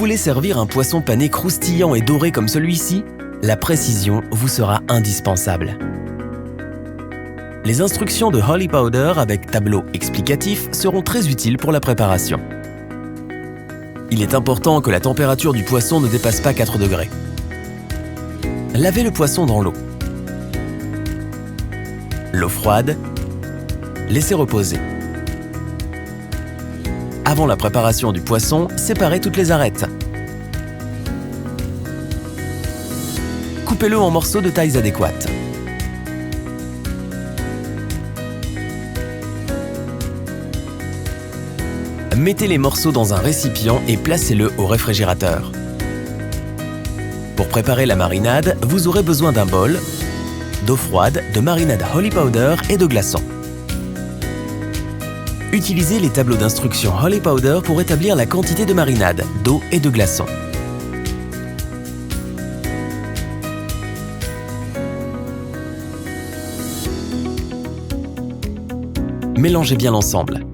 voulez servir un poisson pané croustillant et doré comme celui-ci? La précision vous sera indispensable. Les instructions de Holy Powder avec tableau explicatif seront très utiles pour la préparation. Il est important que la température du poisson ne dépasse pas 4 degrés. Lavez le poisson dans l'eau. L'eau froide, laissez reposer. Avant la préparation du poisson, séparez toutes les arêtes. Coupez-le en morceaux de tailles adéquates. Mettez les morceaux dans un récipient et placez-le au réfrigérateur. Pour préparer la marinade, vous aurez besoin d'un bol, d'eau froide, de marinade Holy Powder et de glaçons. Utilisez les tableaux d'instructions Holy Powder pour établir la quantité de marinade, d'eau et de glaçons. Mélangez bien l'ensemble.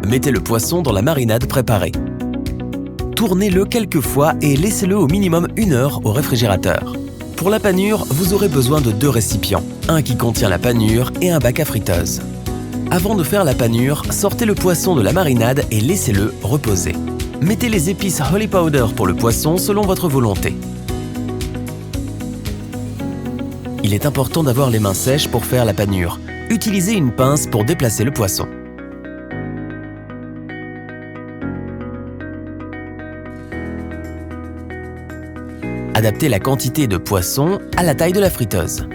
Mettez le poisson dans la marinade préparée. Tournez-le quelques fois et laissez-le au minimum 1 heure au réfrigérateur. Pour la panure, vous aurez besoin de 2 récipients, un qui contient la panure et un bac à friteuse. Avant de faire la panure, sortez le poisson de la marinade et laissez-le reposer. Mettez les épices Holy Powder pour le poisson selon votre volonté. Il est important d'avoir les mains sèches pour faire la panure. Utilisez une pince pour déplacer le poisson. Adaptez la quantité de poisson à la taille de la friteuse.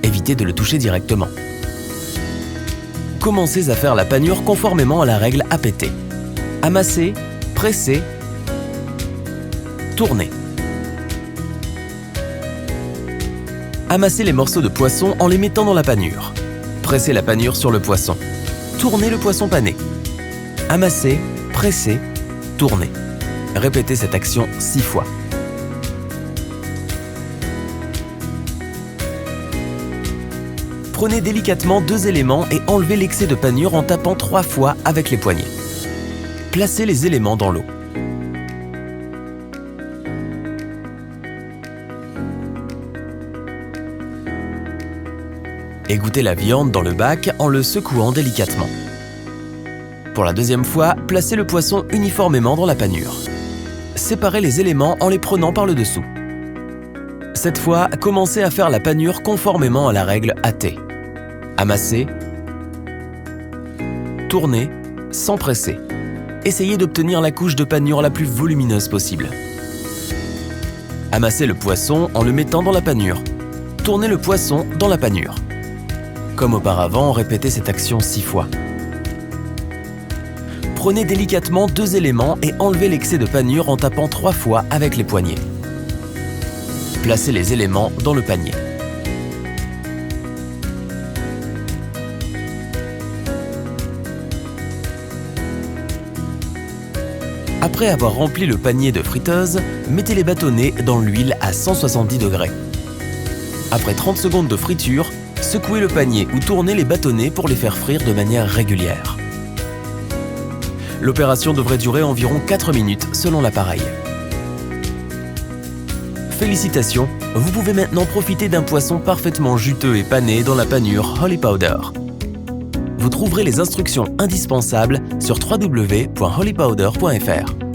Évitez de le toucher directement. Commencez à faire la panure conformément à la règle APT. Amassez, pressez, tournez. Amassez les morceaux de poisson en les mettant dans la panure. Pressez la panure sur le poisson. Tournez le poisson pané. Amassez, pressez, tournez. Répétez cette action 6 fois. Prenez délicatement 2 éléments et enlevez l'excès de panure en tapant 3 fois avec les poignets. Placez les éléments dans l'eau. Égouttez la viande dans le bac en le secouant délicatement. Pour la deuxième fois, placez le poisson uniformément dans la panure. Séparez les éléments en les prenant par le dessous. Cette fois, commencez à faire la panure conformément à la règle AT. Amassez, tournez, sans presser. Essayez d'obtenir la couche de panure la plus volumineuse possible. Amassez le poisson en le mettant dans la panure. Tournez le poisson dans la panure. Comme auparavant, répétez cette action 6 fois. Prenez délicatement 2 éléments et enlevez l'excès de panure en tapant 3 fois avec les poignets. Placez les éléments dans le panier. Après avoir rempli le panier de friteuse, mettez les bâtonnets dans l'huile à 170 degrés. Après 30 secondes de friture, secouez le panier ou tournez les bâtonnets pour les faire frire de manière régulière. L'opération devrait durer environ 4 minutes selon l'appareil. Félicitations, vous pouvez maintenant profiter d'un poisson parfaitement juteux et pané dans la panure Holy Powder. Vous trouverez les instructions indispensables sur www.holypowder.fr.